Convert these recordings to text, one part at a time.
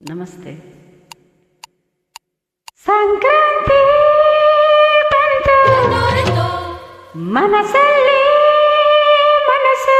ನಮಸ್ತೆ. ಸಂಕ್ರಾಂತಿ ಬಂತು, ಮನಸ್ಸಲ್ಲಿ ಮನಸ್ಸು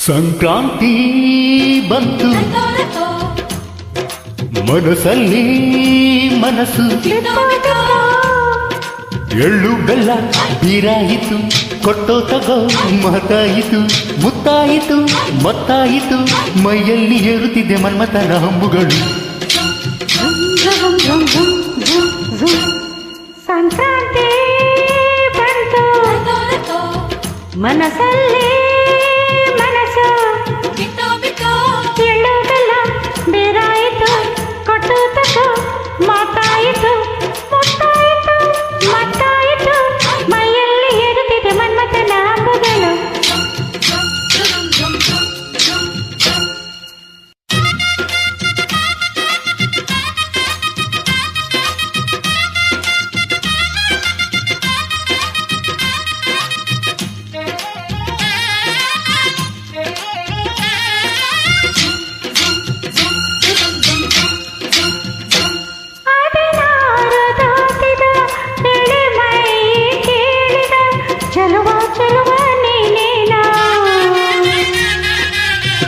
ಸಂಕ್ರಾಂತಿ ಬಂತು, ಮನಸ್ಸಲ್ಲಿ ಮನಸ್ಸು ಎಳ್ಳು ಬೆಲ್ಲ ಬೀರಾಯಿತು, ಕೊಟ್ಟೋ ತಗೋ ಮಾತಾಯಿತು, ಮುತ್ತಾಯಿತು ಮತ್ತಾಯಿತು, ಮೈಯಲ್ಲಿ ಏರುತ್ತಿದೆ ಮನ್ಮಥನ ಹಂಬುಗಳು. ಸಂಕ್ರಾಂತಿ ಬಂತು, ಮನಸ್ಸಲ್ಲಿ ಎಳ್ಳುವುದೆಲ್ಲ ಬೇರಾಯಿತು, ಕೊಟ್ಟುವುದಕ್ಕೂ ಮಾತಾಯಿತು, ಮುತ್ತಾಯಿತು ಮತ್ತಾಯಿತು, ಮೈಯಲ್ಲಿ ಏರುತ್ತಿದೆ ಮನ್ಮಥನ ಹಬ್ಬಗಳು.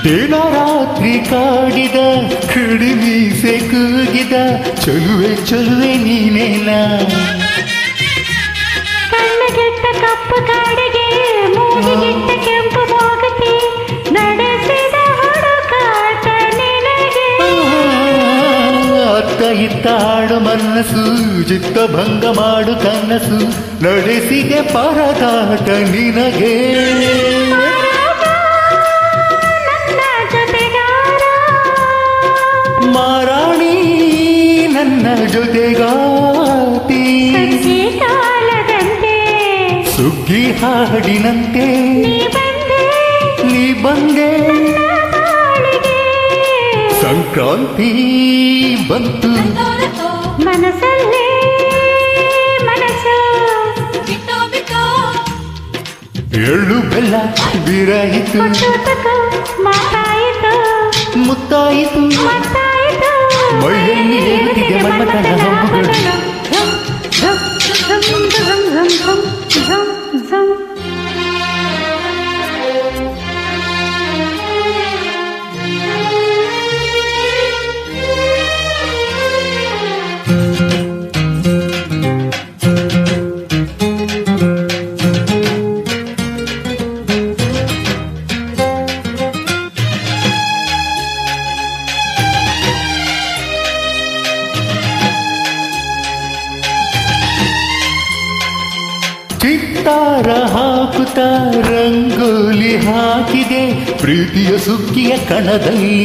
ದಿನ ರಾತ್ರಿ ಕಾಡಿದ ಕಡಿಮೀಸೆ ಕೂಗಿದ ಚಲುವೆ ಚಲುವೆ ನೀನೇನ. ಕಣ್ಣಗೆಟ್ಟ ಕಪ್ಪು ಕಾಡಿಗೆ ಮೂಗಿಗೆಟ್ಟ ಕೆಂಪು ಮೋಗತಿ ನಡೆಸಿದ ಹುಡುಕಾಟ ನಿನಗೆ. ಅತ್ತ ಇತ್ತ ಹಾಡು ಮನಸ್ಸು, ಚಿತ್ತ ಭಂಗ ಮಾಡು ಕನಸು, ನಡೆಸಿದೆ ಪರದಾಟ ನಿನಗೆ. ಮಾರಾಣಿ ನನ್ನ ಜೊತೆಗಾತಿ, ಕಾಲದಂತೆ ಸುಗ್ಗಿ ಹಾಡಿನಂತೆ ನೀ ಬಂದೆ. ಸಂಕ್ರಾಂತಿ ಬಂತು, ಮನಸ್ಸಲ್ಲಿ ಮನಸ್ಸು ಎಳ್ಳು ಬೆಲ್ಲ ಬೀರಾಯಿತು, ಮಾತಾಯಿತು ಮುತ್ತಾಯಿತು ಮತ್ತಾಯಿತು, ಮೈಯಲ್ಲಿ ಏರುತ್ತಿದೆ ಮನ್ಮಥನ ಹಂಬುಗಳು. ಚಿತ್ತಾರ ಹಾಕುತ್ತ ರಂಗೋಲಿ ಹಾಕಿದೆ ಪ್ರೀತಿಯ ಸುಗ್ಗಿಯ ಕಣದಲ್ಲಿ.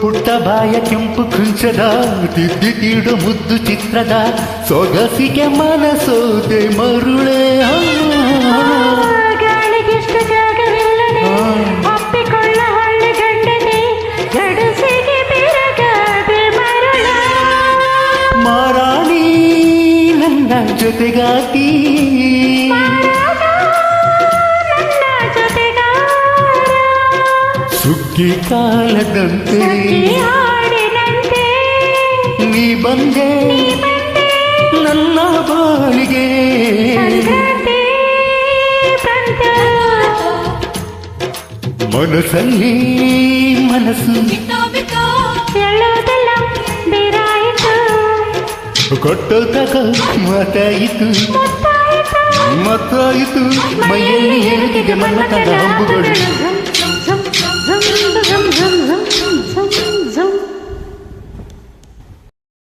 ಪುಟ್ಟ ಬಾಯ ಕೆಂಪು ಕುಂಚದ ತಿದ್ದಿ ತೀಡು ಮುದ್ದು ಚಿತ್ರದ ಸೊಗಸಿಗೆ ಮನಸೋದೆ ಮರುಳೆ. ಗಾಳಿಗೆಷ್ಟು ಜಾಗವಿಲ್ಲದೆ ಒಪ್ಪಿಕೊಳ್ಳ ಹಳ್ಳಿ ಗಂಡನೆ ಗಡಸಿಗೆ ಬೆರಗಾದೆ ಮರಳ. ಮಾರಾಣಿ ನನ್ನ ಜೊತೆಗಾತಿ, ಸುಗ್ಗಿ ಕಾಲದಂತೆ ನೀ ಬಂದೆ ನನ್ನ ಬಾಳಿಗೆ. ಮನಸ್ಸಲ್ಲಿ ಮನಸ್ಸು ಎಳ್ಳುವುದೆಲ್ಲ ಬೇರಾಯಿತು, ಕೊಟ್ಟು ತಗ ಮಾತಾಯಿತು ಮತ್ತಾಯಿತು, ಮೈಯಲ್ಲಿ ಏರುತ್ತಿದೆ ಮನ್ಮಥನ ಹಂಬುಗಳು.